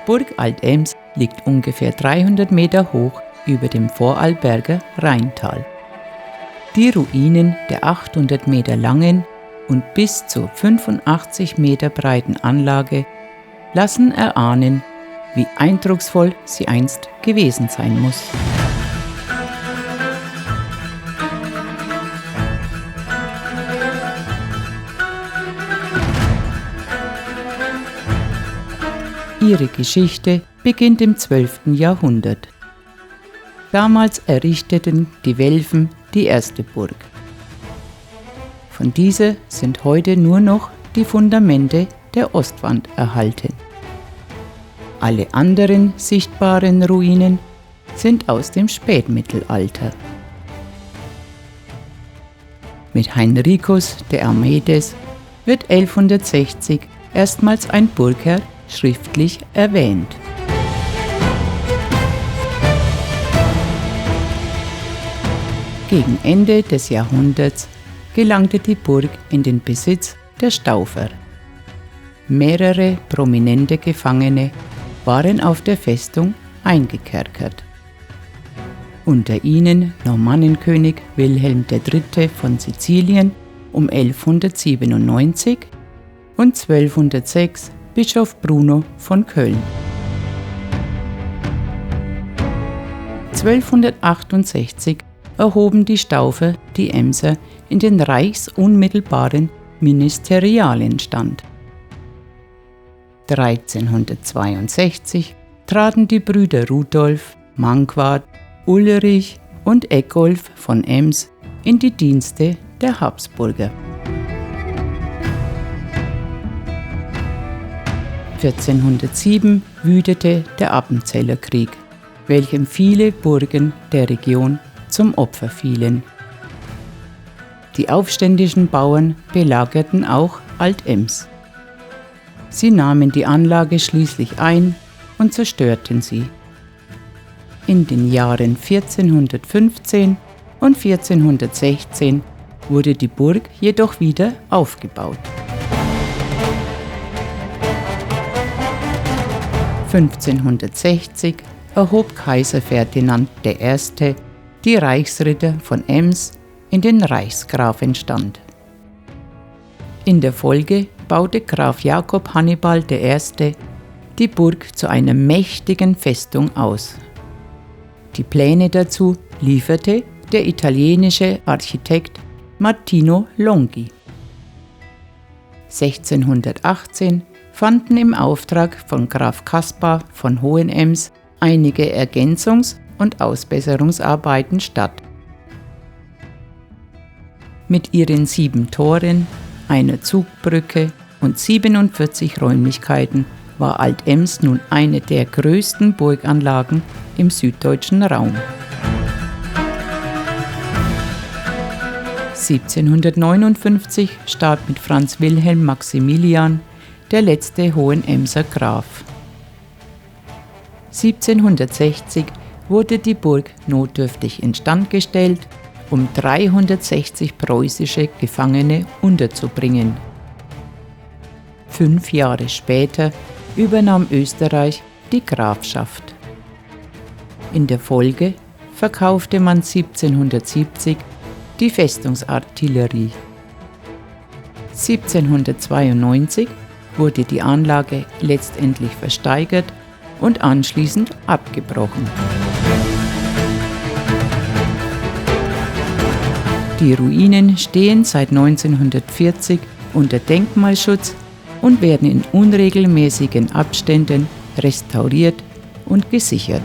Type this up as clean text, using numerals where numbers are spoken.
Burg Alt-Ems liegt ungefähr 300 Meter hoch über dem Vorarlberger Rheintal. Die Ruinen der 800 Meter langen und bis zu 85 Meter breiten Anlage lassen erahnen, wie eindrucksvoll sie einst gewesen sein muss. Ihre Geschichte beginnt im 12. Jahrhundert. Damals errichteten die Welfen die erste Burg. Von dieser sind heute nur noch die Fundamente der Ostwand erhalten. Alle anderen sichtbaren Ruinen sind aus dem Spätmittelalter. Mit Heinricus de Amedes wird 1160 erstmals ein Burgherr schriftlich erwähnt. Gegen Ende des Jahrhunderts gelangte die Burg in den Besitz der Staufer. Mehrere prominente Gefangene waren auf der Festung eingekerkert. Unter ihnen Normannenkönig Wilhelm III. Von Sizilien um 1197 und 1206 Bischof Bruno von Köln. 1268 erhoben die Staufer die Emser in den reichsunmittelbaren Ministerialenstand. 1362 traten die Brüder Rudolf, Marquard, Ulrich und Eckolf von Ems in die Dienste der Habsburger. 1407 wütete der Appenzeller Krieg, welchem viele Burgen der Region zum Opfer fielen. Die aufständischen Bauern belagerten auch Alt-Ems. Sie nahmen die Anlage schließlich ein und zerstörten sie. In den Jahren 1415 und 1416 wurde die Burg jedoch wieder aufgebaut. 1560 erhob Kaiser Ferdinand I. die Reichsritter von Ems in den Reichsgrafenstand. In der Folge baute Graf Jakob Hannibal I. die Burg zu einer mächtigen Festung aus. Die Pläne dazu lieferte der italienische Architekt Martino Longhi. 1618 fanden im Auftrag von Graf Caspar von Hohenems einige Ergänzungs- und Ausbesserungsarbeiten statt. Mit ihren 7 Toren, einer Zugbrücke und 47 Räumlichkeiten war Alt-Ems nun eine der größten Burganlagen im süddeutschen Raum. 1759 starb mit Franz Wilhelm Maximilian der letzte Hohenemser Graf. 1760 wurde die Burg notdürftig instand gestellt, um 360 preußische Gefangene unterzubringen. 5 Jahre später übernahm Österreich die Grafschaft. In der Folge verkaufte man 1770 die Festungsartillerie. 1792 wurde die Anlage letztendlich versteigert und anschließend abgebrochen. Die Ruinen stehen seit 1940 unter Denkmalschutz und werden in unregelmäßigen Abständen restauriert und gesichert.